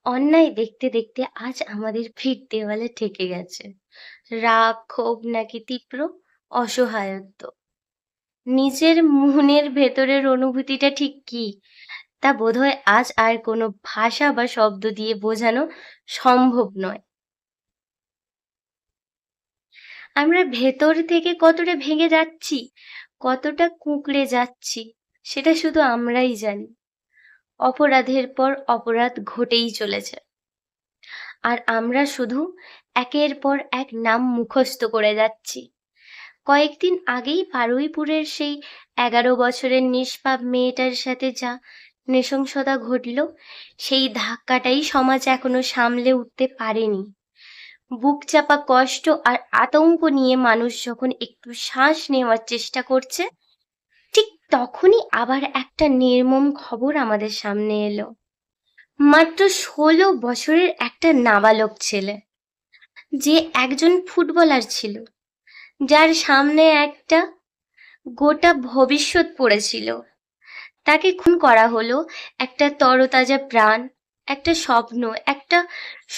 অন্যায় দেখতে দেখতে আজ আমাদের ভিত দেওয়ালে ঠেকে গেছে। রাগ, ক্ষোভ নাকি তীব্র অসহায়ত্ব। নিজের মনের ভেতরের অনুভূতিটা ঠিক কি তা বোধহয় আজ আর কোনো ভাষা বা শব্দ দিয়ে বোঝানো সম্ভব নয়। আমরা ভেতর থেকে কতটা ভেঙে যাচ্ছি, কতটা কুঁকড়ে যাচ্ছি, সেটা শুধু আমরাই জানি। অপরাধের পর অপরাধ ঘটেই চলেছে, আর আমরা শুধু একের পর এক নাম মুখস্থ করে যাচ্ছি। কয়েকদিন আগেই পারুইপুরের সেই 11 বছরের নিষ্পাপ মেয়েটার সাথে যা নৃশংসতা ঘটল, সেই ধাক্কাটাই সমাজ এখনো সামলে উঠতে পারেনি। বুক চাপা কষ্ট আর আতঙ্ক নিয়ে মানুষ যখন একটু শ্বাস নেওয়ার চেষ্টা করছে, ঠিক তখনই আবার একটা নির্মম খবর আমাদের সামনে এলো। মাত্র 16 বছরের একটা নাবালক ছেলে, যে একজন ফুটবলার ছিল, যার সামনে একটা গোটা ভবিষ্যৎ পড়েছিল, তাকে খুন করা হলো। একটা তরতাজা প্রাণ, একটা স্বপ্ন, একটা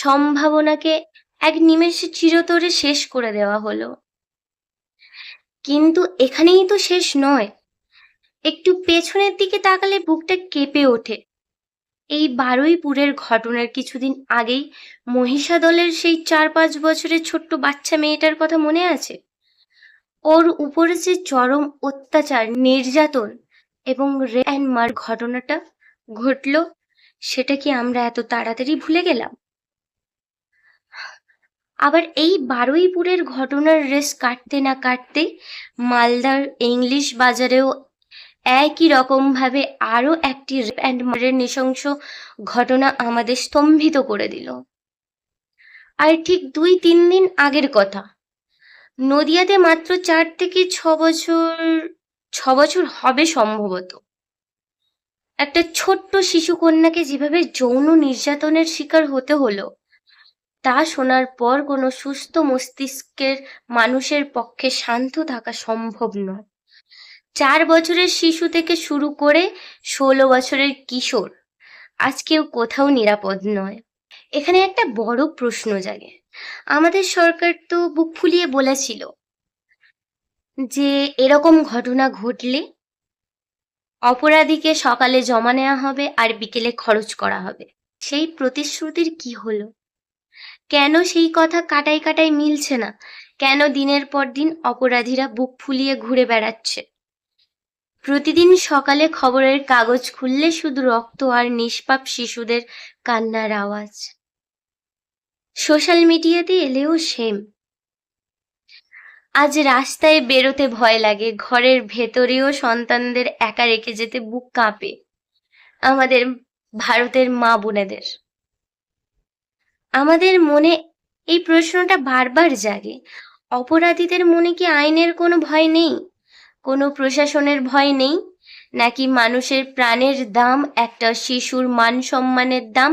সম্ভাবনাকে এক নিমেষে চিরতরে শেষ করে দেওয়া হলো। কিন্তু এখানেই তো শেষ নয়। একটু পেছনের দিকে তাকালে বুকটা কেঁপে ওঠে। এই বারুইপুরের ঘটনার কিছুদিন আগেই মহিষাদলের সেই 4-5 বছরের ছোট্ট বাচ্চা মেয়েটার কথা মনে আছে? ওর উপরে যে চরম অত্যাচার, নির্যাতন এবং রেপ অ্যান্ড মার ঘটনাটা ঘটলো, সেটা কি আমরা এত তাড়াতাড়ি ভুলে গেলাম? আবার এই বারুইপুরের ঘটনার রেশ কাটতে না কাটতে মালদার ইংলিশ বাজারেও একই রকম ভাবে আরো একটি রেপ অ্যান্ড মার্ডারের নৃশংস ঘটনা আমাদের স্তম্ভিত করে দিল। আর ঠিক 2-3 দিন আগের কথা, নদিয়াতে মাত্র 4 থেকে 6 বছর হবে সম্ভবত, একটা ছোট্ট শিশু কন্যাকে যেভাবে যৌন নির্যাতনের শিকার হতে হলো, তা শোনার পর কোনো সুস্থ মস্তিষ্কের মানুষের পক্ষে শান্ত থাকা সম্ভব নয়। 4 বছরের শিশু থেকে শুরু করে 16 বছরের কিশোর আজ কেউ কোথাও নিরাপদ নয়। এখানে একটা বড় প্রশ্ন জাগে। আমাদের সরকার তো বুক ফুলিয়ে বলেছিল যে এরকম ঘটনা ঘটলে অপরাধীকে সকালে জমা নেওয়া হবে আর বিকেলে খরচ করা হবে। সেই প্রতিশ্রুতির কি হলো? কেন সেই কথা কাটায় কাটায় মিলছে না? কেন দিনের পর দিন অপরাধীরা বুক ফুলিয়ে ঘুরে বেড়াচ্ছে? প্রতিদিন সকালে খবরের কাগজ খুললে শুধু রক্ত আর নিষ্পাপ শিশুদের কান্নার আওয়াজ। সোশ্যাল মিডিয়াতে এলেও সেম। আজ রাস্তায় বেরোতে ভয় লাগে, ঘরের ভেতরেও সন্তানদের একা রেখে যেতে বুক কাঁপে আমাদের ভারতের মা বোনেদের। আমাদের মনে এই প্রশ্নটা বারবার জাগে, অপরাধীদের মনে কি আইনের কোনো ভয় নেই, কোনো প্রশাসনের ভয় নেই? নাকি মানুষের প্রাণের দাম, একটা শিশুর মান সম্মানের দাম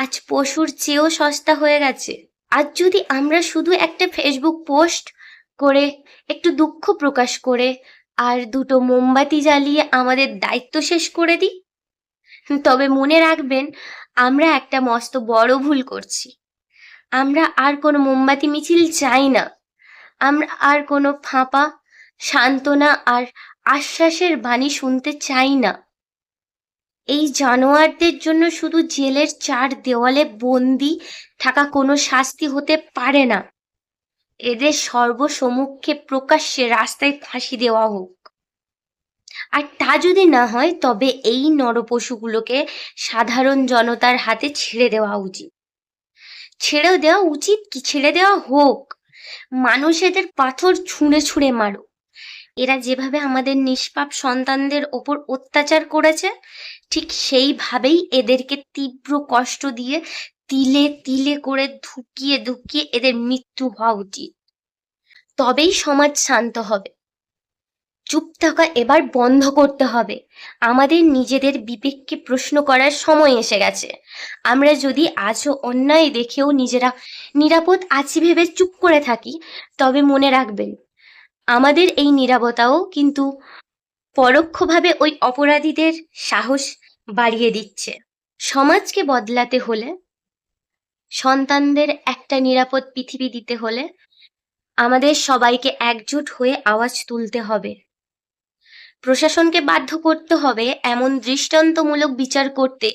আজ পশুর চেয়েও সস্তা হয়ে গেছে? আজ যদি আমরা শুধু একটা ফেসবুক পোস্ট করে, একটু দুঃখ প্রকাশ করে আর দুটো মোমবাতি জ্বালিয়ে আমাদের দায়িত্ব শেষ করে দিই, তবে মনে রাখবেন, আমরা একটা মস্ত বড় ভুল করছি। আমরা আর কোনো মোমবাতি মিছিল চাই না। আমরা আর কোনো ফাঁপা সান্ত্বনা আর আশ্বাসের বাণী শুনতে চাই না। এই জানোয়ারদের জন্য শুধু জেলের 4 দেওয়ালে বন্দি থাকা কোনো শাস্তি হতে পারে না। এদের সর্বসম্মুখে প্রকাশ্যে রাস্তায় ফাঁসি দেওয়া হোক। আর তা যদি না হয়, তবে এই নরপশুগুলোকে সাধারণ জনতার হাতে ছেড়ে দেওয়া উচিত। ছেড়ে দেওয়া উচিত কি ছেড়ে দেওয়া হোক। মানুষ এদের পাথর ছুঁড়ে ছুঁড়ে মারুক। এরা যেভাবে আমাদের নিষ্পাপ সন্তানদের ওপর অত্যাচার করেছে, ঠিক সেইভাবেই এদেরকে তীব্র কষ্ট দিয়ে তিলে তিলে করে ধুকিয়ে ধুকিয়ে এদের মৃত্যু হওয়া উচিত। তবেই সমাজ শান্ত হবে। চুপ থাকা এবার বন্ধ করতে হবে। আমাদের নিজেদের বিবেককে প্রশ্ন করার সময় এসে গেছে। আমরা যদি আজও অন্যায় দেখেও নিজেরা নিরাপদ আছি ভেবে চুপ করে থাকি, তবে মনে রাখবেন, আমাদের এই নীরবতাও কিন্তু পরোক্ষভাবে ওই অপরাধীদের সাহস বাড়িয়ে দিচ্ছে। সমাজকে বদলাতে হলে, সন্তানদের একটা নিরাপদ পৃথিবী দিতে হলে আমাদের সবাইকে একজোট হয়ে আওয়াজ তুলতে হবে। প্রশাসনকে বাধ্য করতে হবে এমন দৃষ্টান্তমূলক বিচার করতে,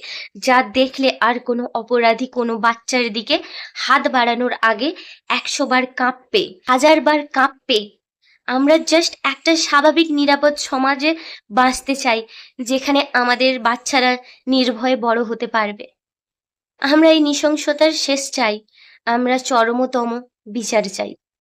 যা দেখলে আর কোনো অপরাধী কোনো বাচ্চার দিকে হাত বাড়ানোর আগে 100 বার কাঁপবে, 1000 বার কাঁপবে। আমরা জাস্ট একটা স্বাভাবিক নিরাপদ সমাজে বাঁচতে চাই, যেখানে আমাদের বাচ্চারা নির্ভয়ে বড় হতে পারবে। আমরা এই নৃশংসতার শেষ চাই, আমরা চরমতম বিচার চাই।